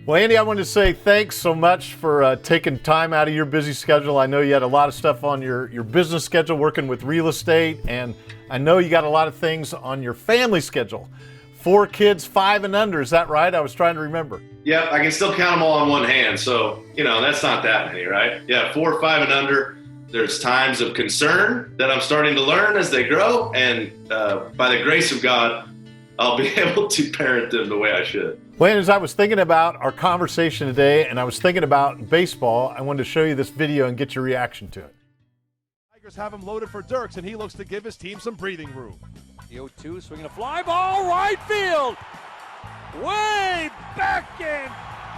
Well, Andy, I wanted to say thanks so much for taking time out of your busy schedule. I know you had a lot of stuff on your business schedule working with real estate, and I know you got a lot of things on your family schedule. 4 kids, 5 and under, is that right? I was trying to remember. Yeah, I can still count them all on one hand, so, that's not that many, right? Yeah, 4, 5 and under. There's times of concern that I'm starting to learn as they grow, and by the grace of God, I'll be able to parent them the way I should. Well, as I was thinking about our conversation today and I was thinking about baseball, I wanted to show you this video and get your reaction to it. Tigers have him loaded for Dirks, and he looks to give his team some breathing room. The 0-2 swinging a fly ball, right field. Way back and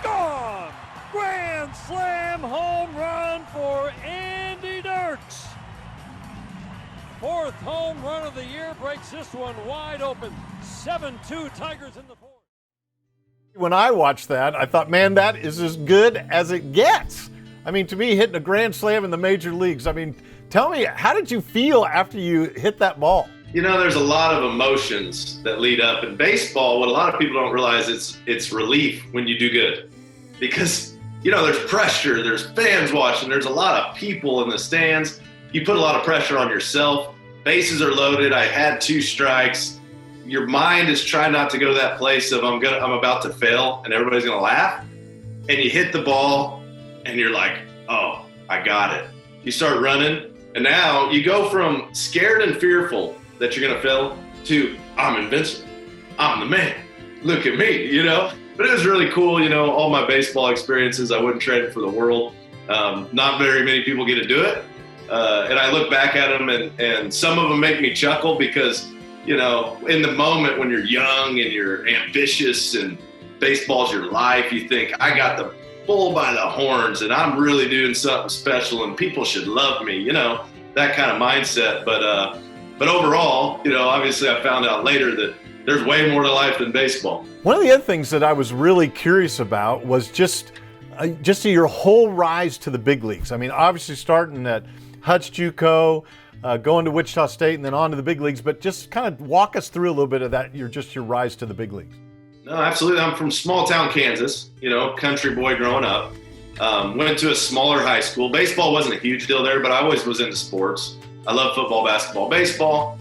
gone. Grand slam home run for Andy Dirks. 4th home run of the year, breaks this one wide open. 7-2 Tigers in the 4th. When I watched that, I thought, man, that is as good as it gets. I mean, to me, hitting a grand slam in the major leagues. I mean, tell me, how did you feel after you hit that ball? There's a lot of emotions that lead up in baseball. What a lot of people don't realize is it's relief when you do good, because there's pressure, there's fans watching, there's a lot of people in the stands. You put a lot of pressure on yourself. Bases are loaded. I had 2 strikes. Your mind is trying not to go to that place of I'm about to fail and everybody's gonna laugh. And you hit the ball and you're like, oh, I got it. You start running, and now you go from scared and fearful that you're gonna fail to I'm invincible. I'm the man. Look at me, But it was really cool, all my baseball experiences, I wouldn't trade it for the world. Not very many people get to do it. And I look back at them and some of them make me chuckle because, in the moment when you're young and you're ambitious and baseball's your life, you think, I got the bull by the horns and I'm really doing something special and people should love me, that kind of mindset. But overall, obviously I found out later that there's way more to life than baseball. One of the other things that I was really curious about was just your whole rise to the big leagues. I mean, obviously starting at Hutch JUCO, going to Wichita State, and then on to the big leagues. But just kind of walk us through a little bit of that, your rise to the big leagues. No, absolutely. I'm from small town Kansas, country boy growing up. Went to a smaller high school. Baseball wasn't a huge deal there, but I always was into sports. I love football, basketball, baseball.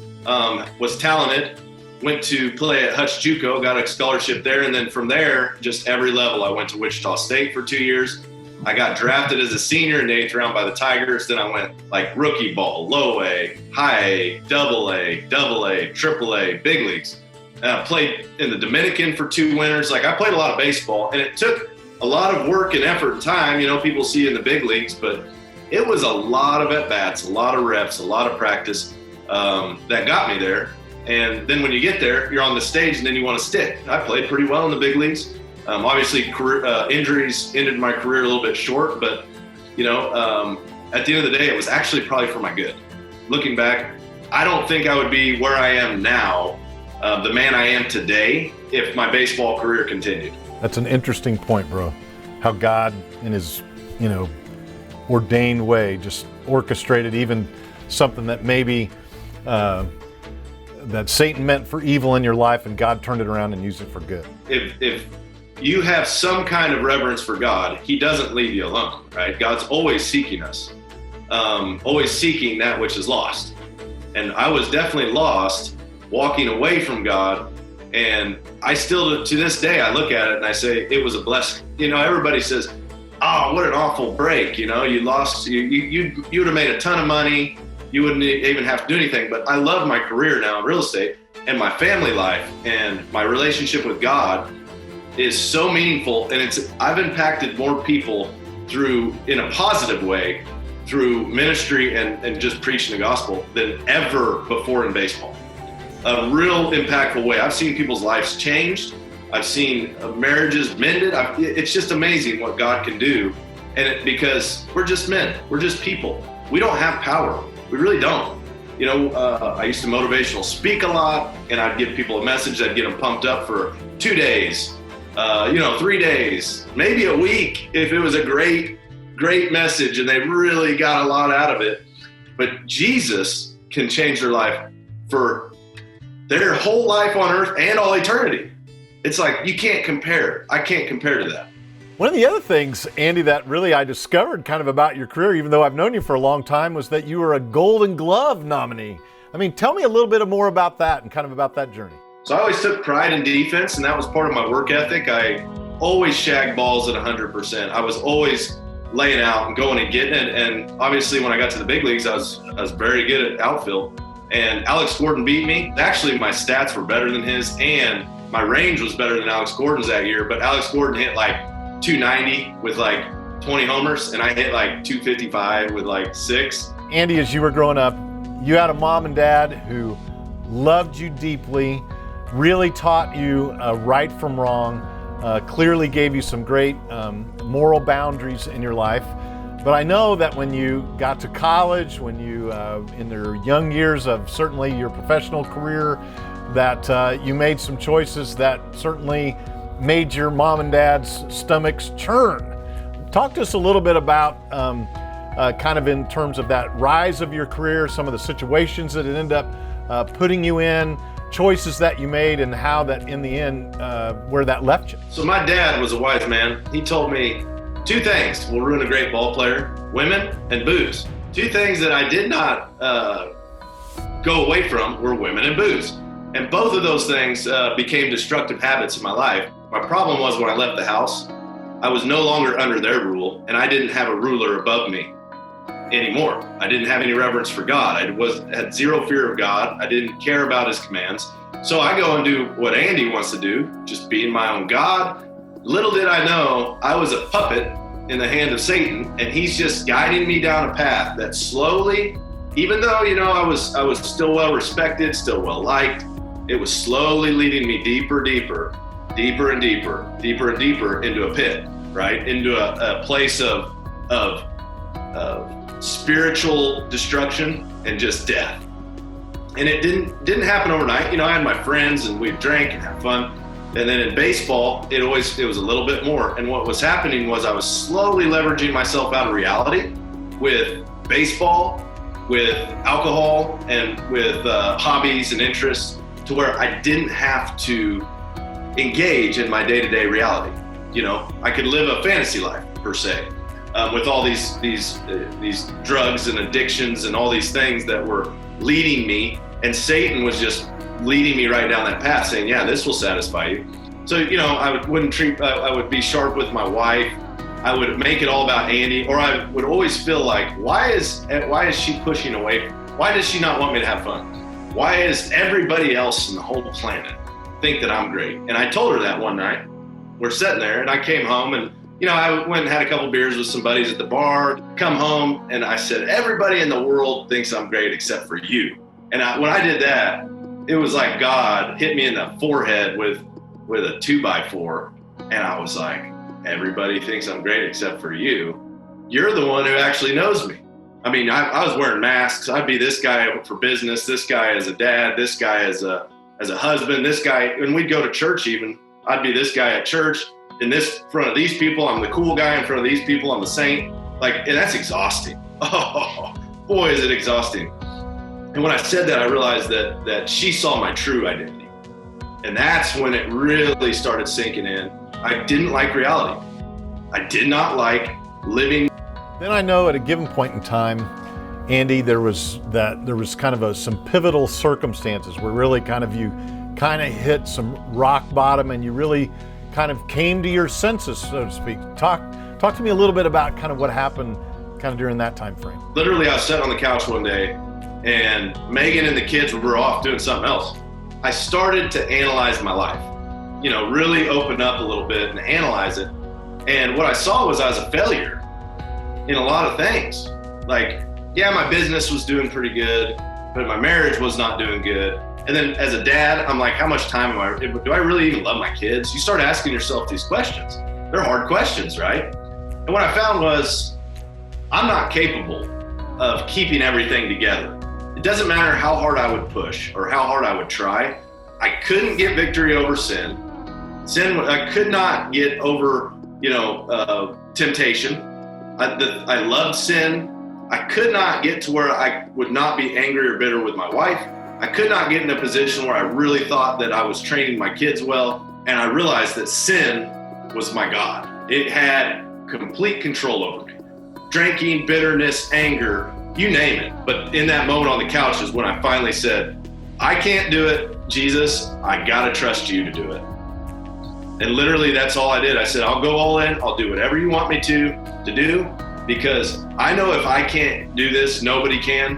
Was talented. Went to play at Hutch JUCO, got a scholarship there, and then from there, just every level. I went to Wichita State for 2 years. I got drafted as a senior in the 8th round by the Tigers. Then I went like rookie ball, low A, high A, double A, triple A, big leagues. And I played in the Dominican for 2 winters. I played a lot of baseball, and it took a lot of work and effort and time. People see in the big leagues, but it was a lot of at-bats, a lot of reps, a lot of practice that got me there. And then when you get there, you're on the stage and then you want to stick. I played pretty well in the big leagues. Obviously, injuries ended my career a little bit short, but, at the end of the day, it was actually probably for my good. Looking back, I don't think I would be where I am now, the man I am today, if my baseball career continued. That's an interesting point, bro. How God, in his, ordained way, just orchestrated even something that maybe that Satan meant for evil in your life, and God turned it around and used it for good. If you have some kind of reverence for God, he doesn't leave you alone, right? God's always seeking us, always seeking that which is lost. And I was definitely lost, walking away from God. And I still, to this day, I look at it and I say, it was a blessing. Everybody says, oh, what an awful break. You lost, you would have made a ton of money. You wouldn't even have to do anything. But I love my career now in real estate, and my family life and my relationship with God is so meaningful. And I've impacted more people in a positive way, through ministry and just preaching the gospel than ever before in baseball. A real impactful way. I've seen people's lives changed. I've seen marriages mended. It's just amazing what God can do. And because we're just men, we're just people. We don't have power. We really don't. I used to motivational speak a lot, and I'd give people a message that'd get them pumped up for 2 days, 3 days, maybe a week if it was a great message and they really got a lot out of it. But Jesus can change their life for their whole life on earth and all eternity. It's like, you can't compare. I can't compare to that. One of the other things, Andy, that really I discovered kind of about your career, even though I've known you for a long time, was that you were a Golden Glove nominee. I mean, tell me a little bit more about that and kind of about that journey. So I always took pride in defense, and that was part of my work ethic. I always shagged balls at 100%. I was always laying out and going and getting it. And obviously when I got to the big leagues, I was very good at outfield. And Alex Gordon beat me. Actually, my stats were better than his, and my range was better than Alex Gordon's that year. But Alex Gordon hit like 290 with like 20 homers, and I hit like 255 with like 6. Andy, as you were growing up, you had a mom and dad who loved you deeply, really taught you right from wrong, clearly gave you some great moral boundaries in your life. But I know that when you got to college, when you, in your young years of certainly your professional career, that you made some choices that certainly made your mom and dad's stomachs churn. Talk to us a little bit about kind of in terms of that rise of your career, some of the situations that it ended up putting you in, choices that you made, and how that in the end, where that left you. So my dad was a wise man. He told me 2 things will ruin a great ball player: women and booze. 2 things that I did not go away from were women and booze. And both of those things became destructive habits in my life. My problem was when I left the house, I was no longer under their rule, and I didn't have a ruler above me anymore. I didn't have any reverence for God. I had zero fear of God. I didn't care about his commands. So I go and do what Andy wants to do, just being my own God. Little did I know I was a puppet in the hand of Satan, and he's just guiding me down a path that slowly, even though, I was still well respected, still well liked, it was slowly leading me deeper and deeper into a pit, right? Into a place of spiritual destruction and just death. And it didn't happen overnight. I had my friends and we'd drink and have fun. And then in baseball, it was a little bit more. And what was happening was I was slowly leveraging myself out of reality with baseball, with alcohol, and with hobbies and interests, to where I didn't have to engage in my day-to-day reality. I could live a fantasy life per se, with all these drugs and addictions and all these things that were leading me, and Satan was just leading me right down that path, saying, "Yeah, this will satisfy you." So I would be sharp with my wife. I would make it all about Andy, or I would always feel like, why is she pushing away? Why does she not want me to have fun? Why is everybody else in the whole planet think that I'm great? And I told her that one night. We're sitting there, and I came home, and I went and had a couple beers with some buddies at the bar. Come home, and I said, "Everybody in the world thinks I'm great except for you." And when I did that, it was like God hit me in the forehead with a 2x4, and I was like, "Everybody thinks I'm great except for you. You're the one who actually knows me." I mean, I was wearing masks. I'd be this guy for business, this guy as a dad, this guy as a husband, this guy, when we'd go to church even, I'd be this guy at church. In front of these people, I'm the cool guy. In front of these people, I'm the saint. And that's exhausting. Oh, boy, is it exhausting. And when I said that, I realized that she saw my true identity. And that's when it really started sinking in. I didn't like reality. I did not like living. Then I know at a given point in time, Andy, there was kind of some pivotal circumstances where really you hit some rock bottom, and you really kind of came to your senses, so to speak. Talk to me a little bit about kind of what happened kind of during that time frame. Literally, I was sitting on the couch one day, and Megan and the kids were off doing something else. I started to analyze my life, really open up a little bit and analyze it. And what I saw was I was a failure in a lot of things. My business was doing pretty good, but my marriage was not doing good. And then as a dad, I'm like, how much time do I really even love my kids? You start asking yourself these questions. They're hard questions, right? And what I found was I'm not capable of keeping everything together. It doesn't matter how hard I would push or how hard I would try. I couldn't get victory over sin. I could not get over, temptation. I loved sin. I could not get to where I would not be angry or bitter with my wife. I could not get in a position where I really thought that I was training my kids well. And I realized that sin was my God. It had complete control over me. Drinking, bitterness, anger, you name it. But in that moment on the couch is when I finally said, I can't do it, Jesus, I gotta trust you to do it. And literally that's all I did. I said, I'll go all in, I'll do whatever you want me to do, because I know if I can't do this, nobody can.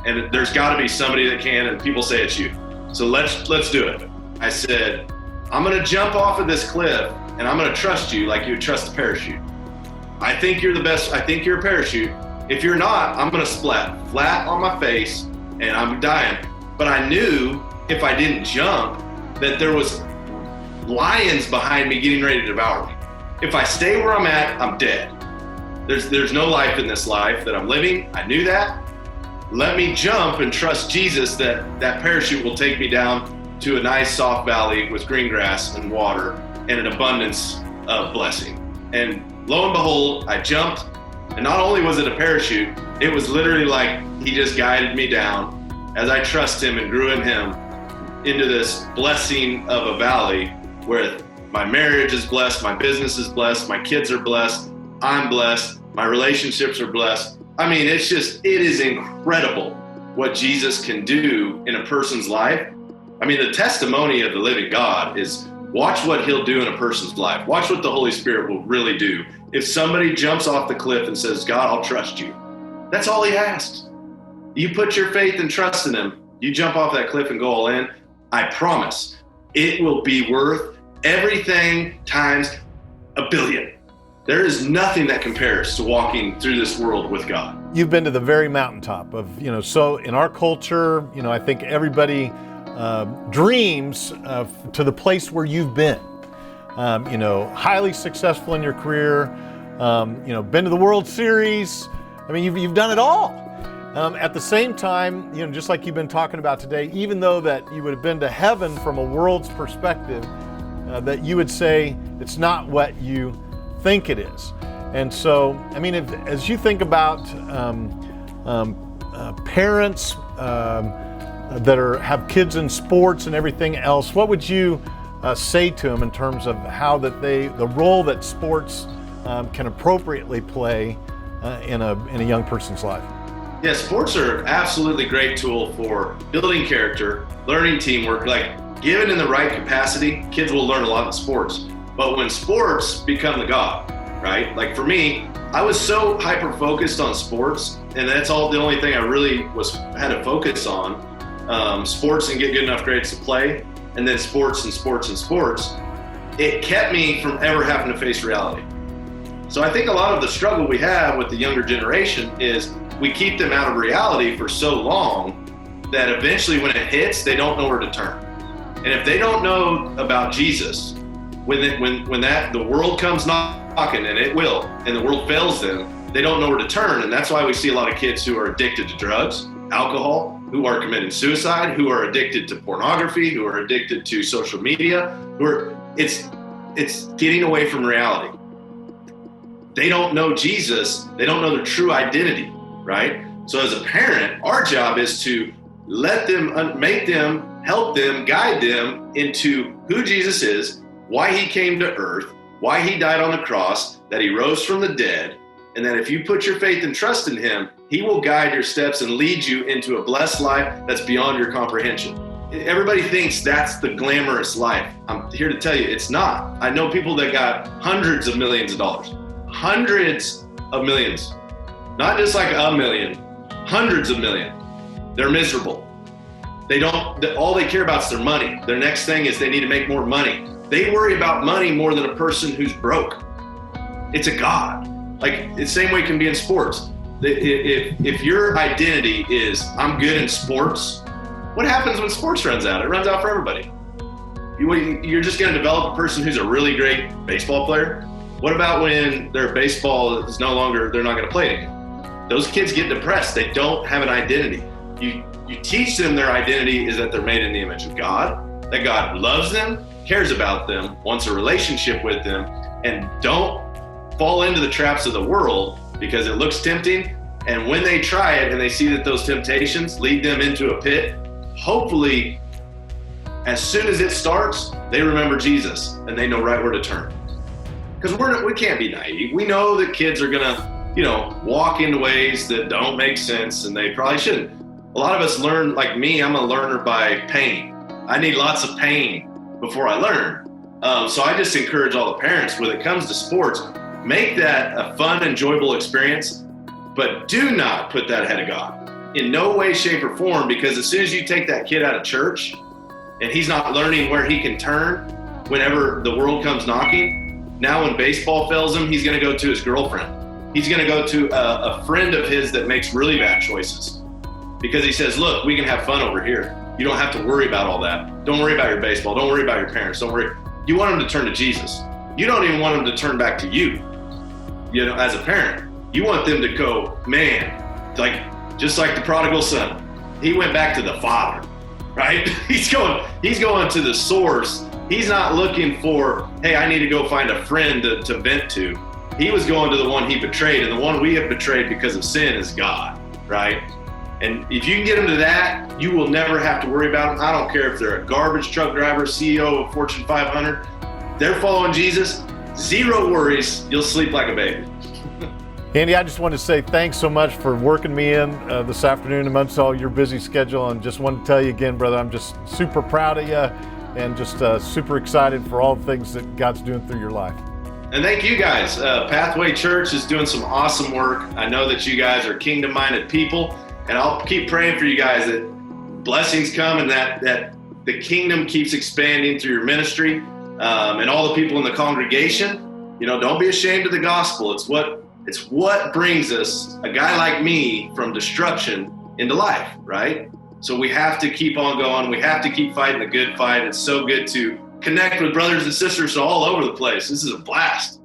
And there's gotta be somebody that can, and people say it's you. So let's do it. I said, I'm gonna jump off of this cliff and I'm gonna trust you like you would trust a parachute. I think you're the best, I think you're a parachute. If you're not, I'm gonna splat flat on my face and I'm dying. But I knew if I didn't jump that there was lions behind me getting ready to devour me. If I stay where I'm at, I'm dead. There's no life in this life that I'm living. I knew that. Let me jump and trust Jesus that parachute will take me down to a nice soft valley with green grass and water and an abundance of blessing. And lo and behold, I jumped, and not only was it a parachute, it was literally like he just guided me down as I trust him and grew in him into this blessing of a valley where my marriage is blessed, my business is blessed, my kids are blessed, I'm blessed, my relationships are blessed. I mean, it is incredible what Jesus can do in a person's life. I mean, the testimony of the living God is watch what he'll do in a person's life. Watch what the Holy Spirit will really do. If somebody jumps off the cliff and says, God, I'll trust you. That's all he asks. You put your faith and trust in him. You jump off that cliff and go all in. I promise it will be worth everything times a billion. There is nothing that compares to walking through this world with God. You've been to the very mountaintop of, so in our culture, I think everybody dreams to the place where you've been. Highly successful in your career, been to the World Series. I mean, you've done it all. At the same time, just like you've been talking about today, even though that you would have been to heaven from a world's perspective, that you would say it's not what you think it is. And so, I mean, as you think about parents that have kids in sports and everything else, what would you say to them in terms of how that the role that sports can appropriately play in a young person's life? Yeah, sports are absolutely great tool for building character, learning teamwork. Like, given in the right capacity, kids will learn a lot in sports. But when sports become the God, right? Like for me, I was so hyper focused on sports, and that's all the only thing I really had to focus on, sports and get good enough grades to play, and then sports and sports and sports. It kept me from ever having to face reality. So I think a lot of the struggle we have with the younger generation is we keep them out of reality for so long that eventually when it hits, they don't know where to turn. And if they don't know about Jesus, when the world comes knocking, and it will, and the world fails them, they don't know where to turn. And that's why we see a lot of kids who are addicted to drugs, alcohol, who are committing suicide, who are addicted to pornography, who are addicted to social media, it's getting away from reality. They don't know Jesus. They don't know their true identity, right? So as a parent, our job is to let them, make them, help them, guide them into who Jesus is, why he came to earth, why he died on the cross, that he rose from the dead, and that if you put your faith and trust in him, he will guide your steps and lead you into a blessed life that's beyond your comprehension. Everybody thinks that's the glamorous life. I'm here to tell you it's not. I know people that got hundreds of millions of dollars. Hundreds of millions. Not just like a million, hundreds of million. They're miserable. All they care about is their money. Their next thing is they need to make more money. They worry about money more than a person who's broke. It's a God. Like the same way it can be in sports. If your identity is, I'm good in sports, what happens when sports runs out? It runs out for everybody. You're just going to develop a person who's a really great baseball player. What about when their baseball is no longer, they're not going to play it again? Those kids get depressed. They don't have an identity. You teach them their identity is that they're made in the image of God, that God loves them, cares about them, wants a relationship with them, and don't fall into the traps of the world because it looks tempting. And when they try it and they see that those temptations lead them into a pit, hopefully, as soon as it starts, they remember Jesus and they know right where to turn. because we can't be naive. We know that kids are gonna, walk into ways that don't make sense, and they probably shouldn't. A lot of us learn, like me, I'm a learner by pain. I need lots of pain before I learn. So I just encourage all the parents, when it comes to sports, make that a fun, enjoyable experience, but do not put that ahead of God in no way, shape, or form, because as soon as you take that kid out of church and he's not learning where he can turn whenever the world comes knocking, now when baseball fails him, he's going to go to his girlfriend. He's going to go to a friend of his that makes really bad choices, because he says, look, we can have fun over here. You don't have to worry about all that. Don't worry about your baseball. Don't worry about your parents. Don't worry. You want them to turn to Jesus. You don't even want them to turn back to you. As a parent, you want them to go, man, just like the prodigal son. He went back to the Father, right? He's going to the source. He's not looking for, hey, I need to go find a friend to vent to. He was going to the one he betrayed, and the one we have betrayed because of sin is God, right? And if you can get them to that, you will never have to worry about them. I don't care if they're a garbage truck driver, CEO of Fortune 500. They're following Jesus. Zero worries. You'll sleep like a baby. Andy, I just want to say thanks so much for working me in this afternoon amongst all your busy schedule, and just want to tell you again, brother, I'm just super proud of you and just super excited for all the things that God's doing through your life. And thank you guys. Pathway Church is doing some awesome work. I know that you guys are kingdom-minded people, and I'll keep praying for you guys that blessings come and that the kingdom keeps expanding through your ministry, and all the people in the congregation. Don't be ashamed of the gospel. It's what brings us, a guy like me, from destruction into life, right? So we have to keep on going. We have to keep fighting the good fight. It's so good to connect with brothers and sisters all over the place. This is a blast.